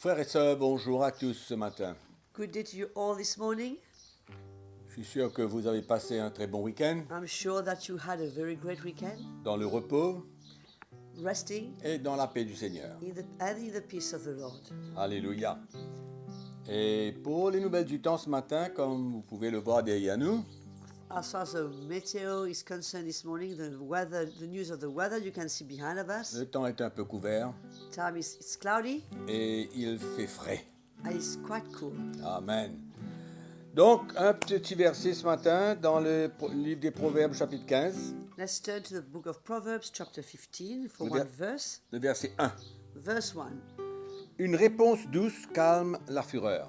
Frères et sœurs, bonjour à tous ce matin. Good day to you all this morning. Je suis sûr que vous avez passé un très bon week-end I'm sure that you had a very great weekend, dans le repos resting et dans la paix du Seigneur. in the peace of the Lord. Alléluia. Et pour les nouvelles du temps ce matin, comme vous pouvez le voir derrière nous, As far as the meteo is concerned this morning, the news of the weather you can see behind of us. le temps est un peu couvert It's cloudy et il fait frais. and it's quite cool. Amen. Donc, un petit verset ce matin dans le livre des Proverbes, chapitre 15, Let's turn to the book of Proverbs, chapter 15, for Le one ver- verse. le verset 1. Verse 1. Une réponse douce calme la fureur,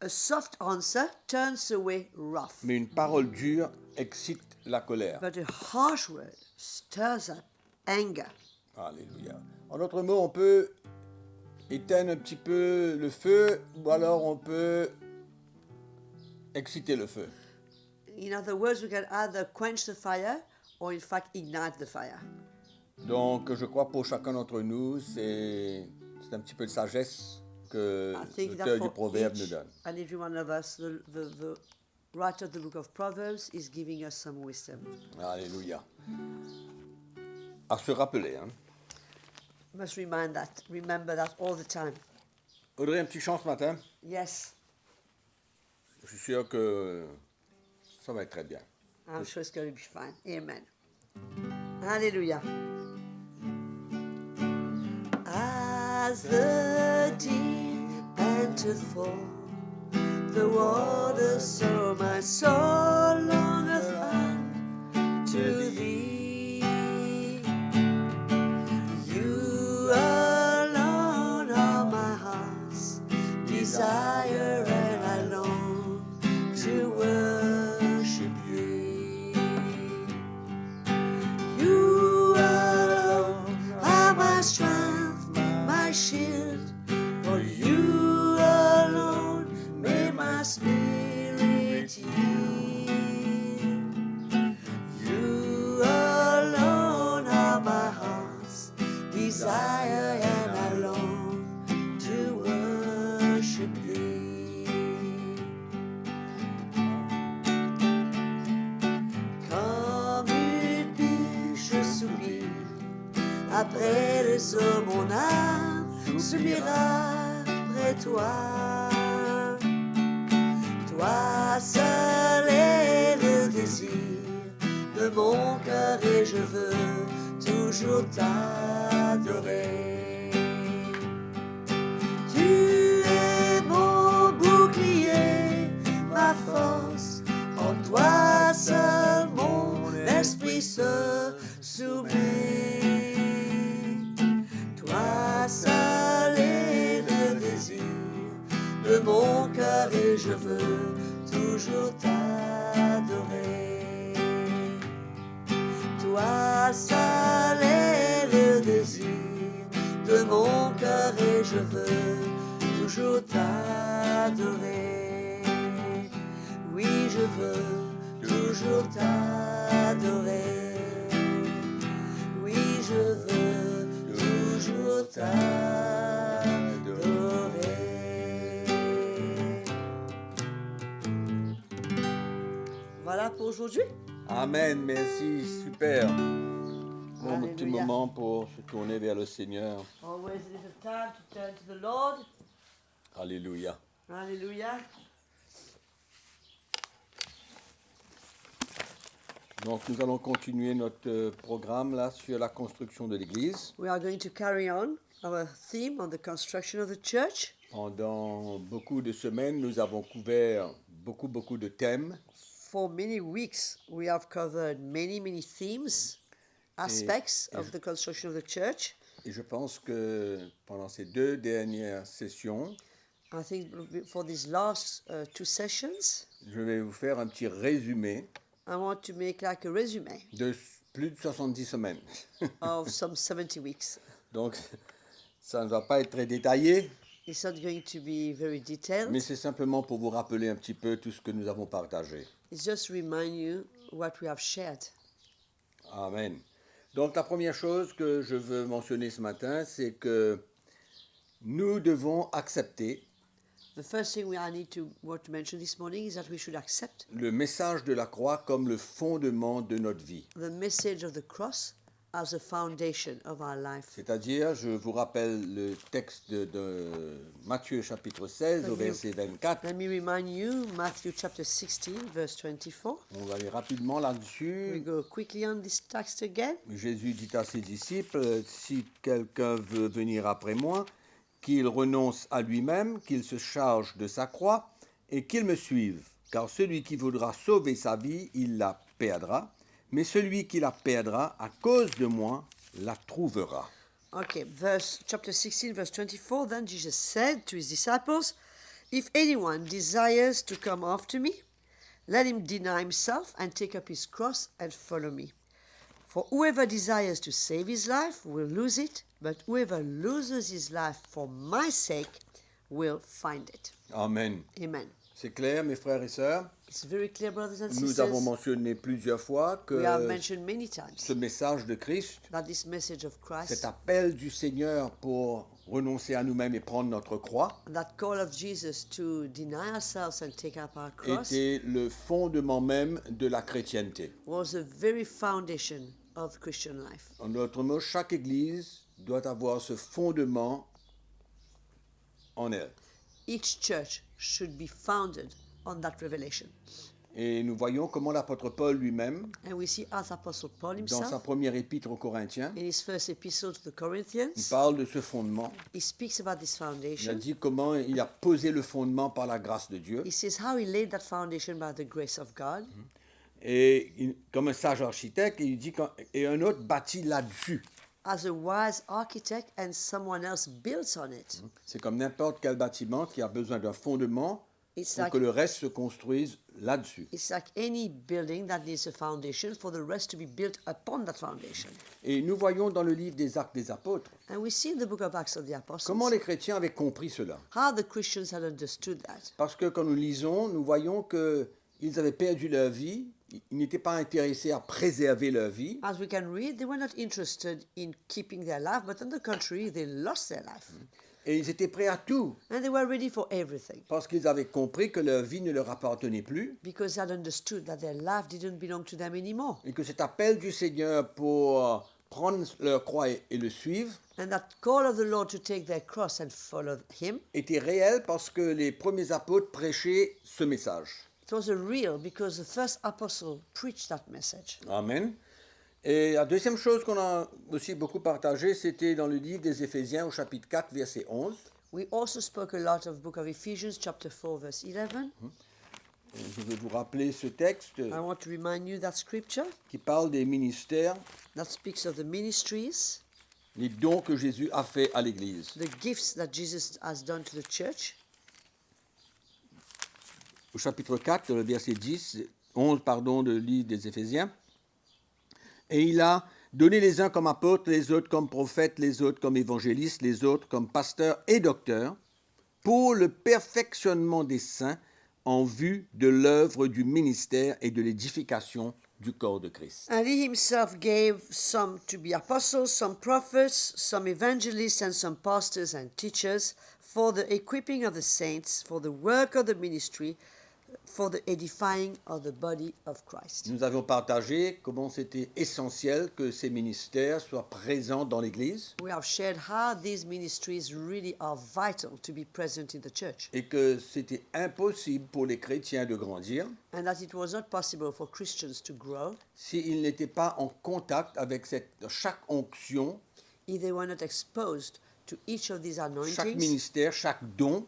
A soft answer turns away wrath, mais une parole dure excite la colère. but a harsh word stirs up anger. Alléluia. En d'autres mots, on peut éteindre un petit peu le feu ou alors on peut exciter le feu. In other words, we can either quench the fire or in fact ignite the fire. Donc, je crois pour chacun d'entre nous, c'est un petit peu de sagesse que I think that l'auteur du for proverbe nous each donne. and every one of us, the writer of the book of Proverbs is giving us some wisdom. Alléluia. À se rappeler. Hein. We must remember that all the time. Audrey, un petit chant ce matin. Yes, Je suis sûr que ça va être très bien. I'm sure it's going to be fine. Amen. Hallelujah. As the deep panteth for the water, so my soul longeth unto thee. You alone are my heart's desire, and I long to worship thee. You alone are my strength, my shield, for you alone may my spirit yield. You alone are my heart's desire, and I long to worship thee. Comme une biche je soupire, après les eaux mon âme soupira après toi. Toi seul est le désir de mon cœur, et je veux toujours t'adorer. Tu es mon bouclier, ma force, en toi seul mon esprit se soumet. Toi seul est le désir de mon cœur, et je veux toujours t'adorer. Toi seul est le désir de mon cœur, et je veux toujours t'adorer. Oui, je veux toujours t'adorer. Oui, je veux toujours t'adorer. Voilà pour aujourd'hui. Amen, merci, super. Bon, un petit Alléluia. moment pour se tourner vers le Seigneur. Always a little time to turn to the Lord. Alléluia. Hallelujah. Donc nous allons continuer notre programme là sur la construction de l'Église. We are going to carry on our theme on the construction of the church. Pendant beaucoup de semaines, nous avons couvert beaucoup de thèmes. For many weeks, we have covered many themes, aspects of the construction of the church. Et je pense que pendant ces 2 dernières sessions, I think for these last 2 sessions, je vais vous faire un petit résumé I want to make like a resume de plus de 70 semaines. of some 70 weeks. Donc ça ne va pas être très détaillé, It's not going to be very detailed. mais c'est simplement pour vous rappeler un petit peu tout ce que nous avons partagé. It's just to remind you what we have shared. Amen. Donc la première chose que je veux mentionner ce matin, c'est que nous devons accepter The first thing I need to want to mention this morning is that we should accept le message de la croix comme le fondement de notre vie. the message of the cross as a foundation of our life. C'est-à-dire, je vous rappelle le texte de Matthieu chapitre 16 au verset 24. Let me remind you, Matthew chapter 16, verse 24. On va aller rapidement We là-dessus. go quickly on this text again. Jésus dit à ses disciples, si quelqu'un veut venir après moi, qu'il renonce à lui-même, qu'il se charge de sa croix et qu'il me suive. Car celui qui voudra sauver sa vie, il la perdra, mais celui qui la perdra à cause de moi, la trouvera. Okay, chapter 16, verse 24. Then Jesus said to his disciples, if anyone desires to come after me, let him deny himself and take up his cross and follow me. For whoever desires to save his life will lose it, but whoever loses his life for my sake will find it. Amen. Amen. C'est clair, mes frères et sœurs. It's very clear, brothers and Nous sisters. avons mentionné plusieurs fois que We have mentioned many times ce message de Christ, that this message of Christ, cet appel du Seigneur pour renoncer à nous-mêmes et prendre notre croix, that call of Jesus to deny ourselves and take up our cross, était le fondement même de la chrétienté. was the very foundation of Christian life. En d'autres mots, chaque église doit avoir ce fondement en elle. Each church should be founded on that revelation. Et nous voyons comment l'apôtre Paul lui-même, And we see as Apostle Paul dans sa himself, première épître aux Corinthiens, in his first epistle to the il Corinthians, parle de ce fondement. he speaks about this Il a foundation. dit comment il a posé le fondement par la grâce de Dieu. He says how he laid that foundation by the grace of God. Et comme un sage architecte, il dit et un autre bâtit là-dessus. As a wise architect and someone else builds on it. C'est comme n'importe quel bâtiment qui a besoin d'un fondement It's pour like, que le reste se construise là-dessus. it's like any building that needs a foundation for the rest to be built upon that foundation. Et nous voyons dans le livre des Actes des Apôtres And we see in the book of Acts of the Apostles comment les chrétiens avaient compris cela. how the Christians had understood that. Parce que quand nous lisons, nous voyons qu'ils avaient perdu leur vie, ils n'étaient pas intéressés à préserver leur vie, As we can read, they were not interested in keeping their life, but on the contrary, they lost their life. et ils étaient prêts à tout, And they were ready for everything parce qu'ils avaient compris que leur vie ne leur appartenait plus, because they had understood that their life didn't belong to them anymore. et que cet appel du Seigneur pour prendre leur croix et le suivre And that call of the Lord to take their cross and follow Him, était réel parce que les premiers apôtres prêchaient ce message. it was a real because the first apostle preached that message. Amen. Et la deuxième chose qu'on a aussi beaucoup partagée, c'était dans le livre des Éphésiens au chapitre 4, verset 11. We also spoke a lot of the book of Ephesians, chapter 4, verse 11. Et je vais vous rappeler ce texte I want to remind you that scripture qui parle des ministères, that speaks of the ministries, les dons que Jésus a fait à l'Église. the gifts that Jesus has done to the church. Au chapitre 4, le verset 11, de livre des Éphésiens. Et il a donné les uns comme apôtres, les autres comme prophètes, les autres comme évangélistes, les autres comme pasteurs et docteurs, pour le perfectionnement des saints en vue de l'œuvre du ministère et de l'édification du corps de Christ. And he himself gave some to be apostles, some prophets, some evangelists, and some pastors and teachers for the equipping of the saints, for the work of the ministry, for the edifying of the body of Christ. Nous avons partagé comment c'était essentiel que ces ministères soient présents dans l'Église We have shared how these ministries really are vital to be present in the church, et que c'était impossible pour les chrétiens de grandir and that it was not possible for Christians to grow s'ils n'étaient pas en contact avec chaque onction, if they were not exposed to each of these chaque anointings, ministère, chaque don,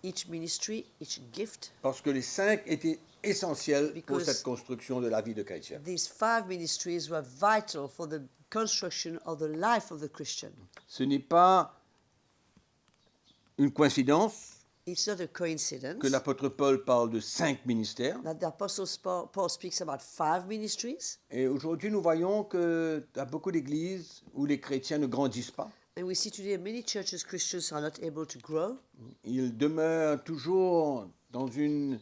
each ministry, each gift. parce que les cinq étaient essentiels pour Because cette construction de la vie de chrétien. These 5 ministries were vital for the construction of the life of the Christian. Ce n'est pas une coïncidence It's not a coincidence que l'apôtre Paul parle de 5 ministères. that the Apostle Paul speaks about 5 ministries. Et aujourd'hui, nous voyons qu'il y a beaucoup d'églises où les chrétiens ne grandissent pas. And we see today many churches, Christians are not able to grow. Ils demeurent toujours dans une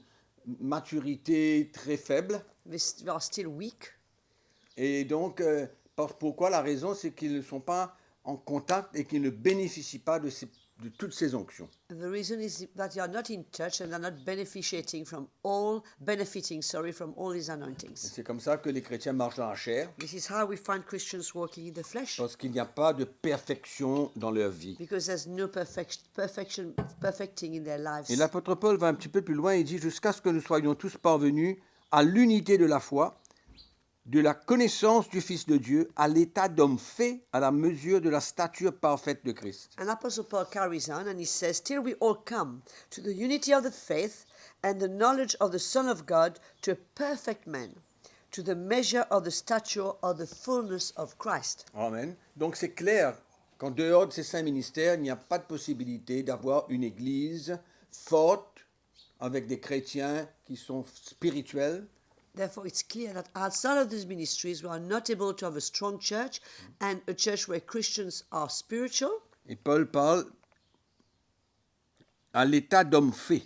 maturité très faible. They are still weak. Et donc, pourquoi la raison, c'est qu'ils ne sont pas en contact et qu'ils ne bénéficient pas de de toutes ces onctions. And the reason is that you are not in touch and are not benefiting from all these Et anointings. c'est comme ça que les chrétiens marchent dans la chair, This is how we find Christians walking in the flesh, parce qu'il n'y a pas de perfection dans leur vie. because there's no perfecting in their lives. Et l'apôtre Paul va un petit peu plus loin, il dit « Jusqu'à ce que nous soyons tous parvenus à l'unité de la foi, de la connaissance du Fils de Dieu, à l'état d'homme fait, à la mesure de la stature parfaite de Christ. » And Apostle Paul carries on and he says, till we all come to the unity of the faith and the knowledge of the Son of God, to a perfect man, to the measure of the stature of the fullness of Christ. Amen. Donc c'est clair qu'en dehors de ces saints ministères, il n'y a pas de possibilité d'avoir une église forte, avec des chrétiens qui sont spirituels, Therefore, it's clear that outside of these ministries, we are not able to have a strong church and a church where Christians are spiritual. et Paul parle à l'état d'homme fait,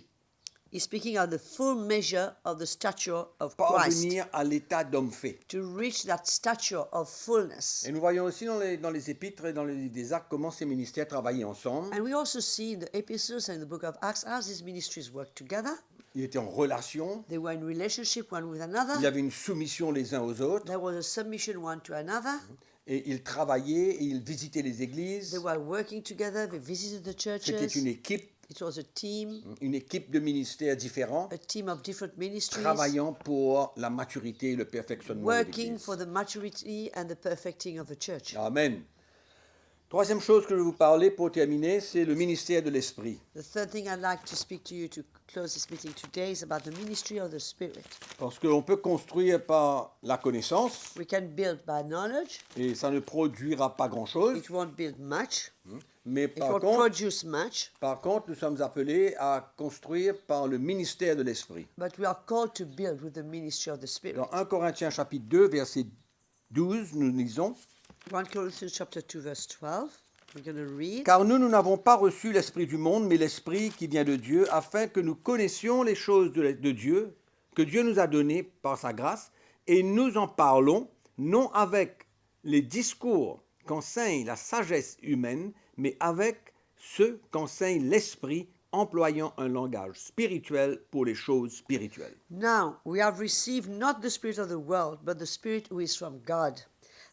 He's speaking of the full measure of the stature of Christ, parvenir à l'état d'homme fait. to reach that stature of fullness. Et nous voyons aussi dans les épîtres et dans les livres des Actes comment ces ministères travaillaient ensemble. And we also see in the epistles and in the book of Acts how these ministries work together. Ils étaient en relation, They were in relationship one with il y another. avait une soumission les uns aux autres, There was a submission one to another. et ils travaillaient et ils visitaient les They églises. were working together. They visited the C'était churches. une équipe de ministères différents, a team of different ministries, travaillant pour la maturité et le perfectionnement de working l'Église. for the maturity and the perfecting of the church. Amen. Troisième chose que je vais vous parler pour terminer, c'est le ministère de l'Esprit. The third thing I'd like to speak to you to close this meeting today is about the ministry of the Spirit. Parce qu'on peut construire par la connaissance, We can build by knowledge. et ça ne produira pas grand-chose. It won't build much. Mais It par won't contre, produce much. nous sommes appelés à construire par le ministère de l'Esprit. But we are called to build with the ministry of the Spirit. Dans 1 Corinthiens chapitre 2, verset 12, nous lisons 1 Corinthians chapter 2 verse 12. We're going to read. Car nous n'avons pas reçu l'Esprit du monde, mais l'Esprit qui vient de Dieu, afin que nous connaissions les choses de Dieu, que Dieu nous a données par sa grâce, et nous en parlons, non avec les discours qu'enseigne la sagesse humaine, mais avec ceux qu'enseigne l'Esprit, employant un langage spirituel pour les choses spirituelles. Now we have received not the spirit of the world, but the Spirit who is from God,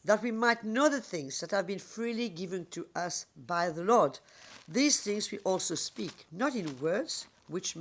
that we might know the things that have been freely given to us by the Lord. These things we also speak, not in words which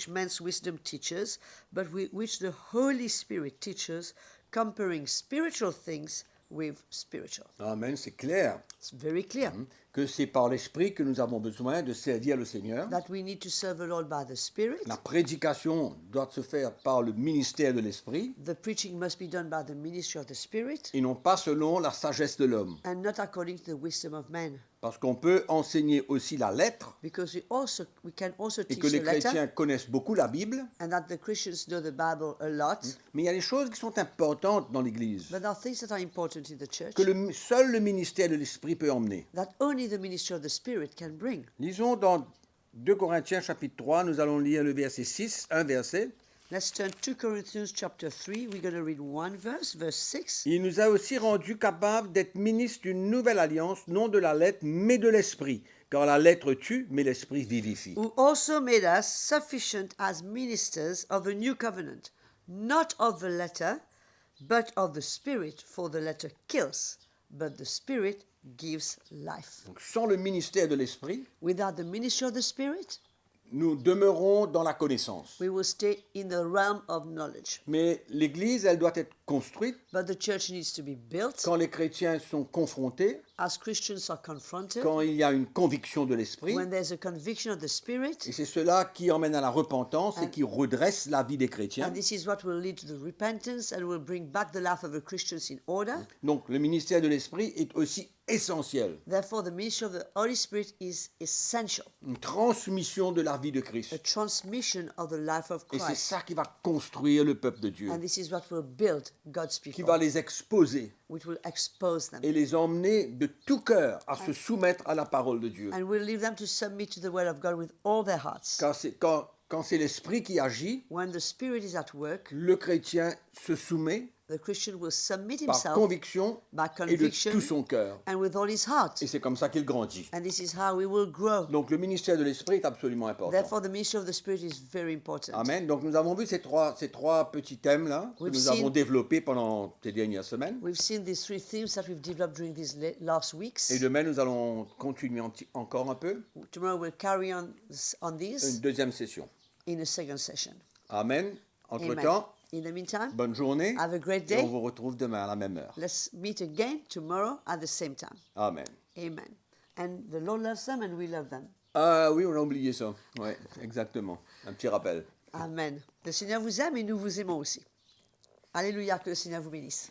man's wisdom teaches, but which the Holy Spirit teaches, comparing spiritual things with spiritual. Amen, c'est clair It's very clear que c'est par l'Esprit que nous avons besoin de servir le Seigneur. that we need to serve the Lord by the Spirit. La prédication doit se faire par le ministère de l'Esprit The preaching must be done by the ministry of the Spirit et non pas selon la sagesse de l'homme. and not according to the wisdom of man. Parce qu'on peut enseigner aussi la lettre Because we can also et teach que les the letter, chrétiens connaissent beaucoup la Bible, and that the Christians know the Bible a lot. mais il y a des choses qui sont importantes dans l'Église But there are things that are important in the church que seul le ministère de l'Esprit peut emmener. that only the ministry of the Spirit can bring. Lisons dans 2 Corinthiens chapitre 3, nous allons lire le verset 6, un verset. Let's turn to Corinthians chapter 3. We're going to read one verse, verse 6. Il nous a aussi rendus capables d'être ministres d'une nouvelle alliance, non de la lettre, mais de l'esprit. Car la lettre tue, mais l'esprit vivifie. Who also made us sufficient as ministers of the new covenant, not of the letter, but of the Spirit, for the letter kills, but the Spirit gives life. Donc, sans le ministère de l'esprit, Without the ministry of the Spirit, nous demeurons dans la connaissance. we will stay in the realm of knowledge. Mais l'Église, elle doit être construite But the church needs to be built quand les chrétiens sont confrontés, as Christians are confronted, quand il y a une conviction de l'esprit. when there's a conviction of the Spirit, Et c'est cela qui emmène à la repentance et qui redresse la vie des chrétiens. and this is what will lead to the repentance and will bring back the life of the Christians in order. Donc le ministère de l'esprit est aussi essentiel. Therefore, the ministry of the Holy Spirit is essential, Une transmission de la vie de a Christ. transmission of the life of Et c'est Christ. ça qui va construire le peuple de Dieu, And this is what will build God's qui people, va les exposer which will expose them et les emmener de tout cœur à se soumettre à la parole de Dieu. and will lead them to submit to the word of God with all their hearts. Quand c'est l'esprit qui agit, When the Spirit is at work, le chrétien se soumet the The Christian will submit par himself conviction by et de conviction tout son cœur. and with all his heart. Et c'est comme ça qu'il grandit. And this is how we will grow. Donc le ministère de l'Esprit est absolument important. Therefore, the ministry of the Spirit is very important. Amen. Donc nous avons vu ces trois petits thèmes-là que We've nous seen- avons développés pendant ces dernières semaines. We've seen these three themes that we've developed during these last weeks. Et demain, nous allons continuer encore un peu, Tomorrow we'll carry on une these deuxième session. in a second session. Amen. Amen. Entre-temps, In the meantime, bonne journée. have a great Et on day. vous retrouve demain à la même heure. Let's meet again tomorrow at the same time. Amen. Amen. And the Lord loves them and we love them. Ah oui, on a oublié ça. Oui, exactement. Un petit rappel. Amen. Le Seigneur vous aime et nous vous aimons aussi. Alléluia, que le Seigneur vous bénisse.